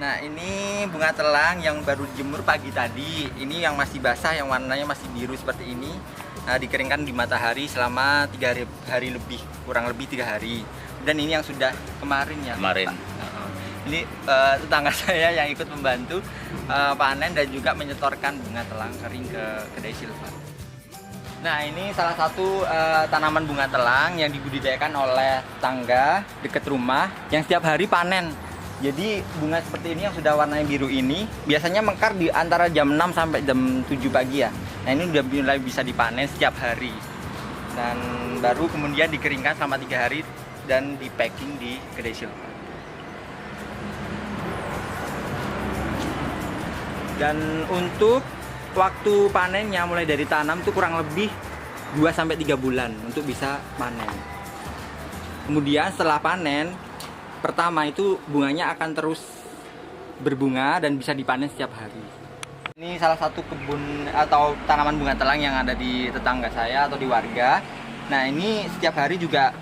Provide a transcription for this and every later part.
Nah, ini bunga telang yang baru dijemur pagi tadi. Ini yang masih basah, yang warnanya masih biru seperti ini. Nah, dikeringkan di matahari selama 3 hari lebih, kurang lebih 3 hari. Dan ini yang sudah kemarin ya. Kemarin. Ini tetangga saya yang ikut membantu panen dan juga menyetorkan bunga telang kering ke kedai Silva. Nah, ini salah satu tanaman bunga telang yang dibudidayakan oleh tetangga dekat rumah yang setiap hari panen. Jadi bunga seperti ini yang sudah warnanya biru ini biasanya mekar di antara jam 6 sampai jam 7 pagi ya. Nah, ini udah mulai bisa dipanen setiap hari. Dan baru kemudian dikeringkan selama 3 hari dan di packing di kedai Silva. Dan untuk waktu panennya mulai dari tanam itu kurang lebih 2 sampai 3 bulan untuk bisa panen. Kemudian setelah panen pertama itu bunganya akan terus berbunga dan bisa dipanen setiap hari. Ini salah satu kebun atau tanaman bunga telang yang ada di tetangga saya atau di warga. Nah, ini setiap hari juga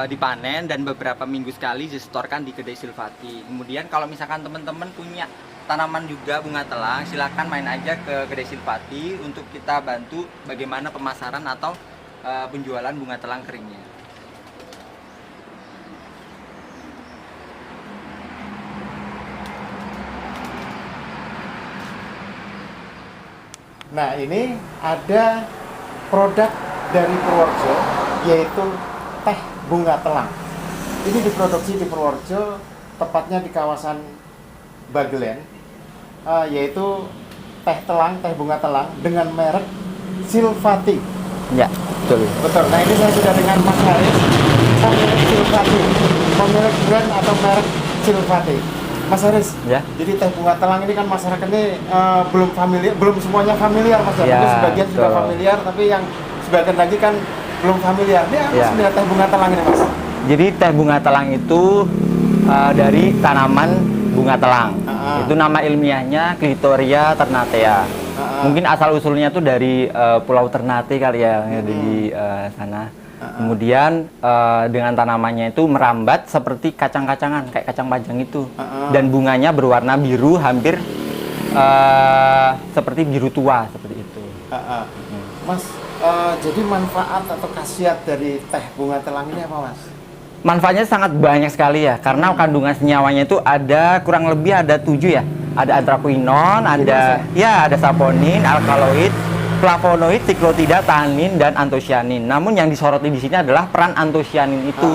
dipanen dan beberapa minggu sekali disetorkan di kedai Silvati. Kemudian kalau misalkan teman-teman punya tanaman juga bunga telang, silakan main aja ke kedai Silvati untuk kita bantu bagaimana pemasaran atau penjualan bunga telang keringnya. Nah, ini ada produk dari Purworejo, yaitu teh bunga telang. Ini diproduksi di Purworejo, tepatnya di kawasan Bagelen, yaitu teh bunga telang dengan merek Silvati. Ya, betul. Betul. Nah, ini saya sudah dengan Mas Haris, pemilik Silvati, pemilik brand atau merek Silvati. Mas Haris, Ya. jadi teh bunga telang ini kan masyarakat ini belum familiar, belum semuanya familiar, Mas. Ya, Mungkin sebagian sudah betul. familiar, tapi yang sebagian lagi kan belum familiar. Ini apa Ya. sebenarnya teh bunga telang ini, Mas? Jadi teh bunga telang itu dari tanaman bunga telang. Itu nama ilmiahnya Clitoria ternatea. Mungkin asal usulnya tuh dari Pulau Ternate kali ya, di sana. Kemudian dengan tanamannya itu merambat seperti kacang-kacangan, kayak kacang panjang itu. Dan bunganya berwarna biru hampir seperti biru tua, seperti itu. Mas, jadi manfaat atau khasiat dari teh bunga telang ini apa, Mas? Manfaatnya sangat banyak sekali ya, karena kandungan senyawanya itu ada kurang lebih ada 7 ya. Ada anthraquinone, ada ada saponin, alkaloid, flavonoid, siklotida, tanin, dan antosianin. Namun yang disoroti di sini adalah peran antosianin itu.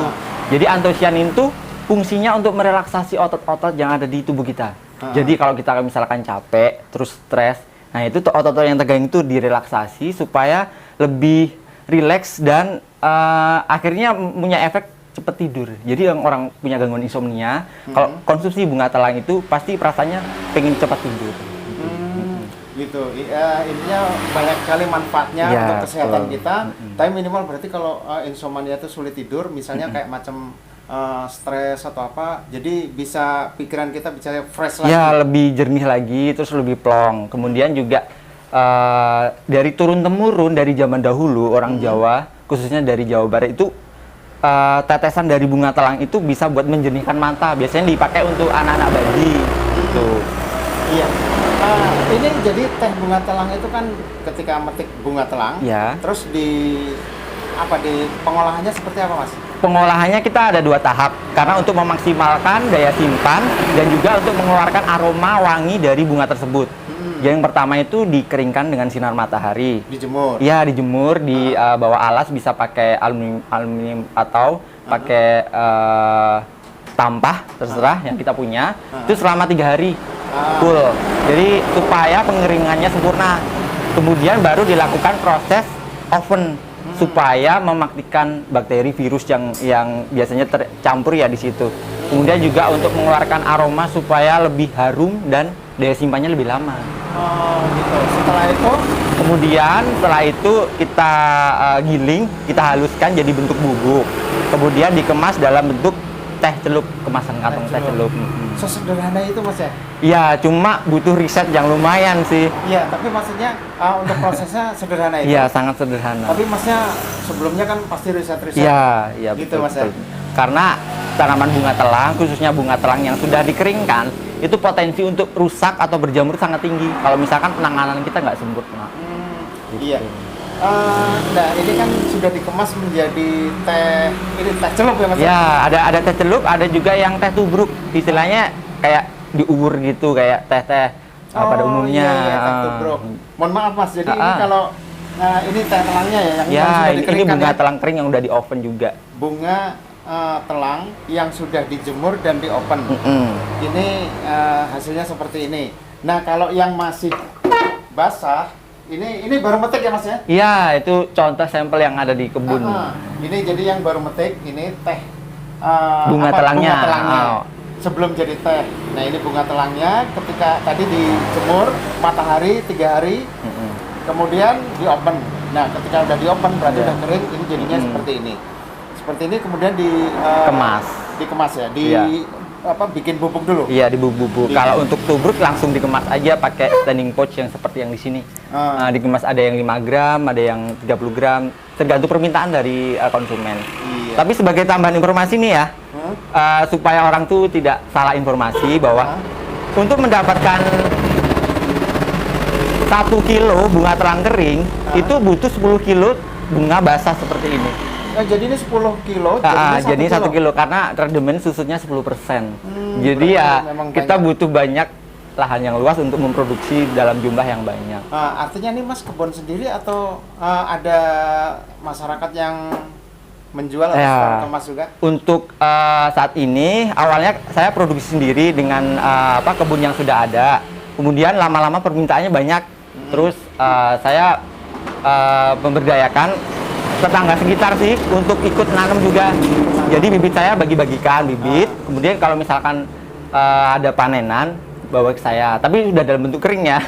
Jadi antosianin itu fungsinya untuk merelaksasi otot-otot yang ada di tubuh kita. Jadi kalau kita misalkan capek, terus stres, nah itu tuh otot-otot yang tegang itu direlaksasi supaya lebih rileks dan akhirnya punya efek cepat tidur. Jadi yang orang punya gangguan insomnia, kalau konsumsi bunga telang itu pasti rasanya pengen cepat tidur. Gitu. Intinya banyak sekali manfaatnya untuk kesehatan kita. Tapi minimal berarti kalau insomnia itu sulit tidur, misalnya kayak macam stres atau apa, jadi bisa pikiran kita bisa fresh lagi. Ya, lebih jernih lagi, terus lebih plong. Kemudian juga dari turun temurun dari zaman dahulu orang Jawa, khususnya dari Jawa Barat itu tetesan dari bunga telang itu bisa buat menjernihkan mata. Biasanya dipakai untuk anak-anak bayi. Gitu. Iya. Ini jadi teh bunga telang itu kan ketika metik bunga telang, terus di pengolahannya seperti apa, Mas? Pengolahannya kita ada 2 tahap karena untuk memaksimalkan daya simpan dan juga untuk mengeluarkan aroma wangi dari bunga tersebut. Yang pertama itu dikeringkan dengan sinar matahari. Dijemur. Iya, dijemur di bawah alas, bisa pakai aluminium atau pakai tampah, terserah yang kita punya. Itu selama 3 hari. Full. Jadi supaya pengeringannya sempurna. Kemudian baru dilakukan proses oven supaya mematikan bakteri virus yang biasanya tercampur ya di situ. Kemudian juga untuk mengeluarkan aroma supaya lebih harum dan daya simpannya lebih lama. Oh, gitu. Setelah itu kita giling, kita haluskan jadi bentuk bubuk. Kemudian dikemas dalam bentuk teh celup, kemasan kantong teh celup. Sesederhana itu, Mas ya? Iya, cuma butuh riset yang lumayan sih. Iya, tapi maksudnya untuk prosesnya sederhana itu. Iya, sangat sederhana. Tapi Masnya sebelumnya kan pasti riset-riset. Iya, gitu, betul, Mas ya. betul. Karena tanaman bunga telang, khususnya bunga telang yang sudah dikeringkan, itu potensi untuk rusak atau berjamur sangat tinggi. Kalau misalkan penanganan kita nggak sempurna. Iya. Nah, ini kan sudah dikemas menjadi teh, ini teh celup ya Mas? Ya, ada teh celup, ada juga yang teh tubruk. Istilahnya kayak diubur gitu, kayak teh-teh pada umumnya. Iya, teh tubruk. Mohon maaf Mas, jadi ini kalau ini teh telangnya ya yang sudah ini dikeringkan. bunga telang kering yang udah di oven juga. Bunga telang yang sudah dijemur dan di oven. Ini hasilnya seperti ini. Nah, kalau yang masih basah, ini baru metik ya Mas ya? Iya, itu contoh sampel yang ada di kebun. Ini jadi yang baru metik, ini teh bunga telangnya. Bunga telangnya. Sebelum jadi teh. Nah, ini bunga telangnya ketika tadi dijemur matahari 3 hari. Kemudian di oven. Nah, ketika udah di oven berarti udah kering, ini jadinya seperti ini. Seperti ini kemudian dikemas ya, bikin bubuk dulu. Iya, dibubuk. Kalau untuk tubruk langsung dikemas aja pakai standing pouch yang seperti yang di sini. Dikemas ada yang 5 gram, ada yang 30 gram, tergantung permintaan dari konsumen. Iya. Tapi sebagai tambahan informasi nih ya, supaya orang tuh tidak salah informasi bahwa untuk mendapatkan 1 kilo bunga telang kering itu butuh 10 kilo bunga basah seperti ini. Nah, jadi ini 10 kilo, jadi 1 kilo karena treatment susunya 10%. Jadi ya kita butuh banyak lahan yang luas untuk memproduksi dalam jumlah yang banyak. Artinya ini Mas kebun sendiri atau ada masyarakat yang menjual atau kemas juga? Untuk saat ini awalnya saya produksi sendiri dengan kebun yang sudah ada. Kemudian lama-lama permintaannya banyak. Terus saya memberdayakan tetangga sekitar sih untuk ikut nanam juga. Jadi bibit saya bagi-bagikan bibit. Kemudian kalau misalkan ada panenan bawa ke saya. Tapi sudah dalam bentuk kering ya.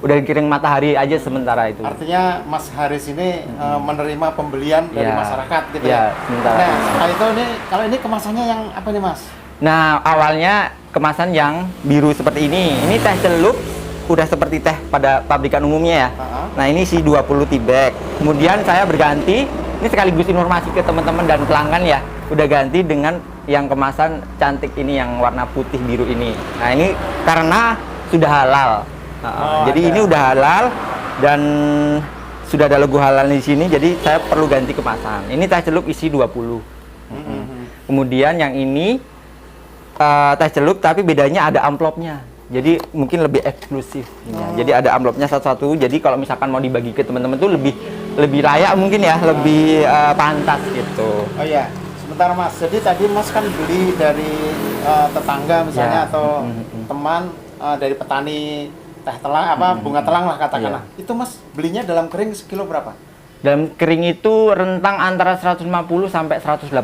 Udah dikiring matahari aja sementara itu. Artinya Mas Haris ini menerima pembelian dari masyarakat gitu ya. Sementara. Nah, kalau ini kemasannya yang apa nih Mas? Nah, awalnya kemasan yang biru seperti ini. Ini teh celup udah seperti teh pada pabrikan umumnya ya. Nah, ini si 20 tea bag. Kemudian saya berganti, ini sekaligus informasi ke teman-teman dan pelanggan ya, udah ganti dengan yang kemasan cantik ini yang warna putih biru ini. Nah, ini karena sudah halal. Jadi ini udah halal dan sudah ada logo halal di sini, jadi saya perlu ganti kemasan. Ini teh celup isi 20. Kemudian yang ini teh celup tapi bedanya ada amplopnya. Jadi mungkin lebih eksklusif. Jadi ada amplopnya satu-satu. Jadi kalau misalkan mau dibagi ke teman-teman tuh lebih layak mungkin ya, lebih pantas gitu. Oh iya, sebentar Mas. Jadi tadi Mas kan beli dari tetangga misalnya atau teman dari petani teh telang bunga telang lah katakanlah. Itu Mas belinya dalam kering sekilo berapa? Dalam kering itu rentang antara 150 sampai 180.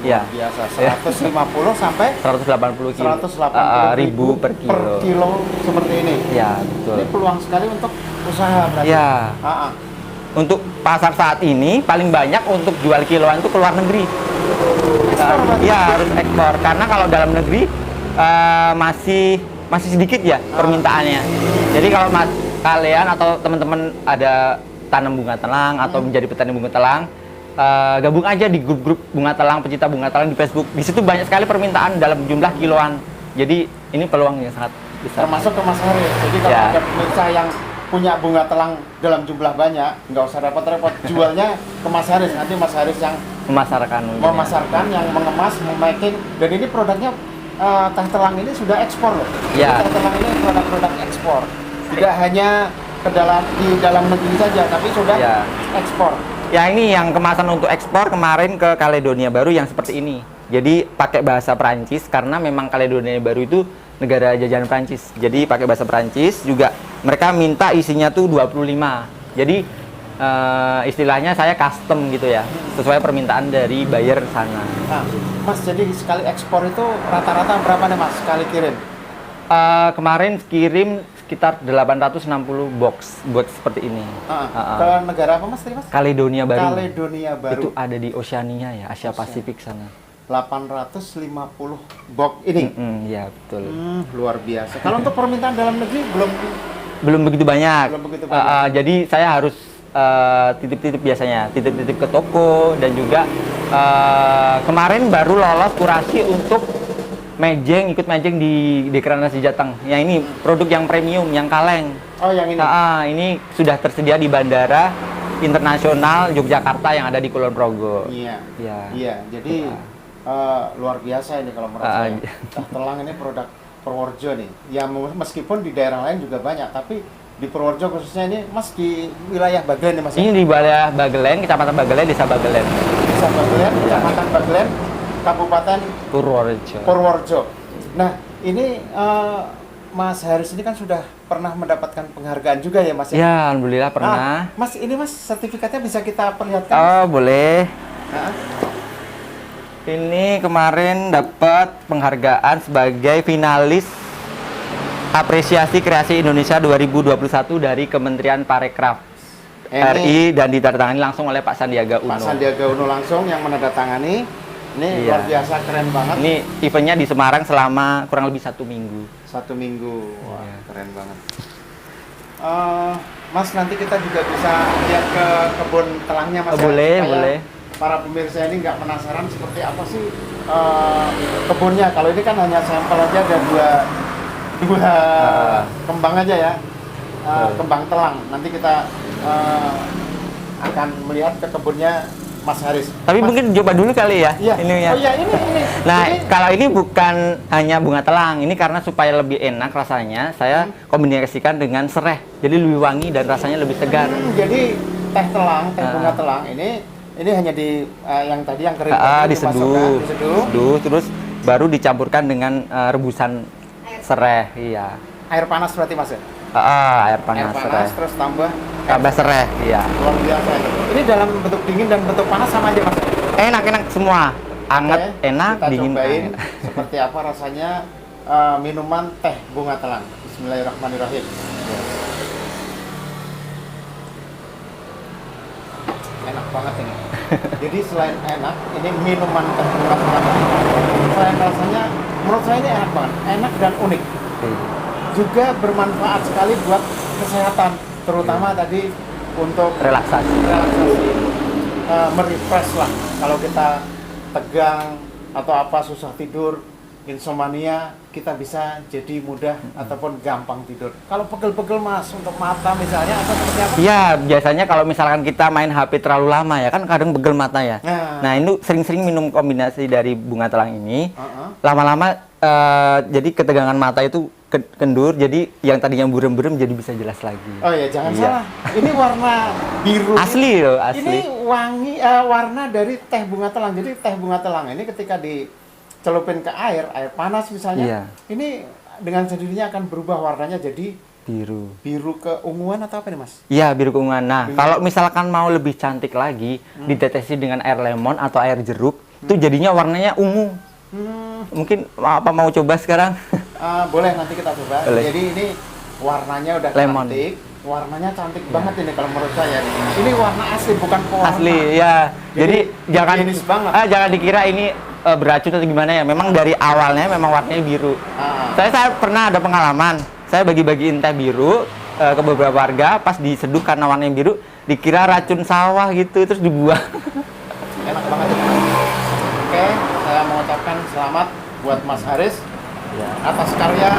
Ya. Biasa 150 sampai 180 kilo. 180 ribu per kilo. Per kilo seperti ini. Ya, betul. Ini peluang sekali untuk usaha berarti. Ya. Untuk pasar saat ini paling banyak untuk jual kiloan itu ke luar negeri. Ya, harus ekspor karena kalau dalam negeri masih sedikit ya permintaannya. Jadi kalau kalian atau teman-teman ada tanam bunga telang atau menjadi petani bunga telang, gabung aja di grup-grup bunga telang, pecinta bunga telang di Facebook. Di situ banyak sekali permintaan dalam jumlah kiloan. Jadi ini peluang yang sangat besar. Termasuk ke Mas Haris. Jadi kalau ada pemirsa yang punya bunga telang dalam jumlah banyak, nggak usah repot-repot. Jualnya ke Mas Haris. Nanti Mas Haris yang memasarkan, yang mengemas, memaking. Dan ini produknya teh telang ini sudah ekspor loh. Ya. Teh telang ini produk-produk ekspor. Tidak hanya di dalam negeri saja, tapi sudah ekspor. Ya, ini yang kemasan untuk ekspor kemarin ke Kaledonia Baru yang seperti ini. Jadi pakai bahasa Perancis karena memang Kaledonia Baru itu negara jajahan Perancis. Jadi pakai bahasa Perancis juga. Mereka minta isinya tuh 25. Jadi istilahnya saya custom gitu ya, sesuai permintaan dari buyer sana. Nah, Mas, jadi sekali ekspor itu rata-rata berapa nih Mas sekali kirim? Kemarin kirim sekitar 860 box seperti ini. Ke negara apa Mas tadi Mas? Kaledonia Baru. Kaledonia Baru. Itu ada di Oceania ya, Asia Pasifik sana. 850 box ini. Ya, betul. Luar biasa. Kalau untuk permintaan dalam negeri belum begitu banyak. Belum begitu banyak. Jadi saya harus titip-titip biasanya, titip-titip ke toko, dan juga kemarin baru lolos kurasi untuk mejeng, ikut mejeng di Dekranasih Jateng. Yang ini produk yang premium, yang kaleng. Oh, yang ini. Ini sudah tersedia di Bandara Internasional Yogyakarta yang ada di Kulon Progo. Iya. Iya. Iya, jadi luar biasa ini kalau menurut saya. Teh telang ini produk Purworejo nih. Ya meskipun di daerah lain juga banyak, tapi di Purworejo khususnya ini Mas di wilayah Bagelen nih Mas. Ini di wilayah Bagelen, Kecamatan Bagelen, Desa Bagelen. Desa Bagelen, Kecamatan Bagelen, Kabupaten Purworejo. Nah, ini Mas Haris ini kan sudah pernah mendapatkan penghargaan juga ya Mas? Ya, alhamdulillah pernah. Mas, ini Mas sertifikatnya bisa kita perlihatkan? Oh, boleh. Nah. Ini kemarin dapat penghargaan sebagai finalis Apresiasi Kreasi Indonesia 2021 dari Kementerian Parekraf RI dan ditandatangani langsung oleh Pak Sandiaga Uno. Pak Sandiaga Uno langsung yang menandatangani. Ini luar biasa, keren banget. Ini eventnya di Semarang selama kurang lebih 1 minggu. 1 minggu, wah keren banget. Mas, nanti kita juga bisa lihat ke kebun telangnya Mas. Boleh, ya? boleh. Para pemirsa ini nggak penasaran seperti apa sih kebunnya. Kalau ini kan hanya sampel aja, ada dua kembang aja ya, kembang telang. Nanti kita akan melihat ke kebunnya Mas Haris. Tapi Mas, mungkin coba dulu kali ya, iya. ininya. Oh iya, ini. Nah, kalau ini bukan hanya bunga telang, ini karena supaya lebih enak rasanya, saya kombinasikan dengan sereh. Jadi lebih wangi dan rasanya lebih segar. Jadi teh telang, teh bunga telang ini hanya di yang tadi yang kering diseduh, terus baru dicampurkan dengan rebusan sereh. Iya. Air panas berarti Mas ya? Air panas sereh. Terus tambah sereh, iya. Luar biasa ini. Ini dalam bentuk dingin dan bentuk panas sama aja Mas? Enak semua. Anget, enak, kita dingin. Cobain seperti apa rasanya minuman teh bunga telang. Bismillahirrahmanirrahim. Enak banget ini. Jadi selain enak, ini minuman teh bunga telang. Selain rasanya, menurut saya ini enak banget. Enak dan unik. Juga bermanfaat sekali buat kesehatan, terutama tadi untuk relaksasi, merefresh lah. Kalau kita tegang atau apa, susah tidur, insomnia, kita bisa jadi mudah ataupun gampang tidur. Kalau pegel-pegel Mas, untuk mata misalnya atau seperti apa? Iya, biasanya kalau misalkan kita main HP terlalu lama ya kan kadang pegel mata ya. Nah ini sering-sering minum kombinasi dari bunga telang ini, lama-lama jadi ketegangan mata itu kendur, jadi yang tadinya burem-burem jadi bisa jelas lagi. Oh ya, jangan salah. Ini warna biru. Asli loh, asli. Ini wangi, warna dari teh bunga telang. Jadi teh bunga telang ini ketika dicelupin ke air panas misalnya, ini dengan sendirinya akan berubah warnanya jadi biru keunguan atau apa nih Mas? Iya, biru keunguan. Nah, kalau misalkan mau lebih cantik lagi, ditetesi dengan air lemon atau air jeruk, itu jadinya warnanya ungu. Mungkin apa mau coba sekarang? Boleh, nanti kita coba. Boleh. Jadi ini warnanya udah lemon. Cantik, warnanya cantik banget ini kalau menurut saya. Ini warna asli, bukan pewarna. Asli, ya. Jadi jangan dikira ini beracun atau gimana ya. Memang dari awalnya memang warnanya biru. Saya pernah ada pengalaman. Saya bagi-bagiin teh biru ke beberapa warga, pas diseduh karena warnanya biru, dikira racun sawah gitu, terus dibuang. Enak banget ini. Oke, saya mengucapkan selamat buat Mas Haris atas karya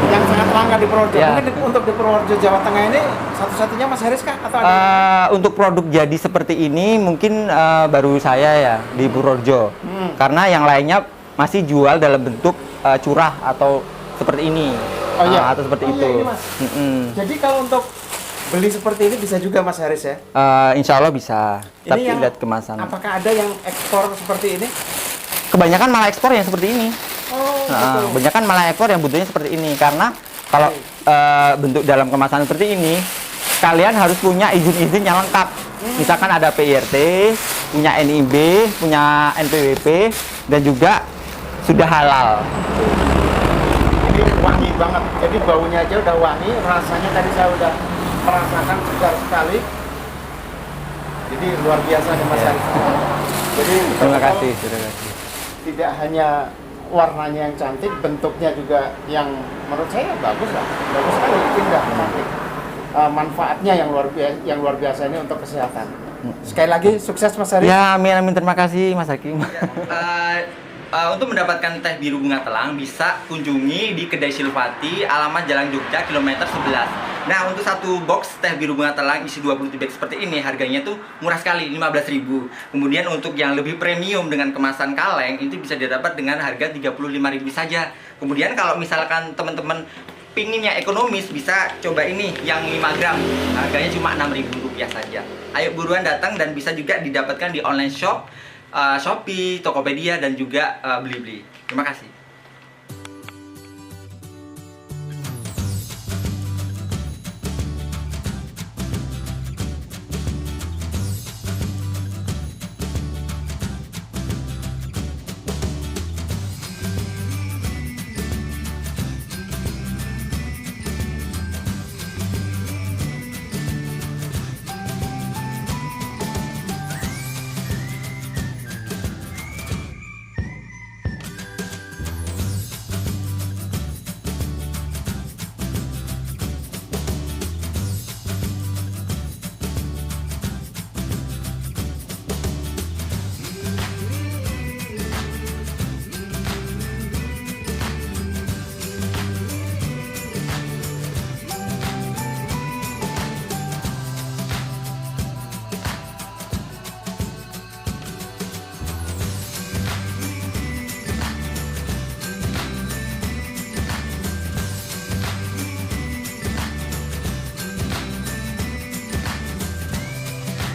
yang sangat langka di Purworejo. Mungkin untuk di Purworejo Jawa Tengah ini satu-satunya Mas Haris kah? Atau ada? Untuk produk jadi seperti ini mungkin baru saya ya di Purworejo. Karena yang lainnya masih jual dalam bentuk curah atau seperti ini. Atau seperti itu. Iya, ini Mas. Jadi kalau untuk beli seperti ini bisa juga Mas Haris ya? Insya Allah bisa. Ini tapi yang, lihat kemasan. Apakah ada yang ekspor seperti ini? Kebanyakan malah ekspor yang seperti ini. Betul. Kebanyakan malah ekspor yang bentuknya seperti ini. Karena kalau bentuk dalam kemasan seperti ini, kalian harus punya izin-izin yang lengkap. Misalkan ada PIRT, punya NIB, punya NPWP, dan juga sudah halal. Ini wangi banget. Jadi baunya aja udah wangi, rasanya tadi saya udah merasakan segar sekali. Jadi luar biasa nih Mas Haris. Jadi terima kasih. Tidak hanya warnanya yang cantik, bentuknya juga yang menurut saya bagus lah. Bagus sekali, indah, cantik. manfaatnya yang luar biasa ini untuk kesehatan. Sekali lagi sukses Mas Heri. Ya, amin amin, terima kasih Mas Hakim. Untuk mendapatkan teh biru bunga telang bisa kunjungi di Kedai Silvati, alamat Jalan Jogja kilometer 11. Nah, untuk satu box teh biru bunga telang isi 20 bag seperti ini harganya tuh murah sekali, 15.000. Kemudian untuk yang lebih premium dengan kemasan kaleng itu bisa didapat dengan harga 35.000 saja. Kemudian kalau misalkan teman-teman pinginnya ekonomis, bisa coba ini yang 5 gram, harganya cuma Rp6.000 saja. Ayo buruan datang, dan bisa juga didapatkan di online shop, Shopee, Tokopedia, dan juga Blibli. Terima kasih.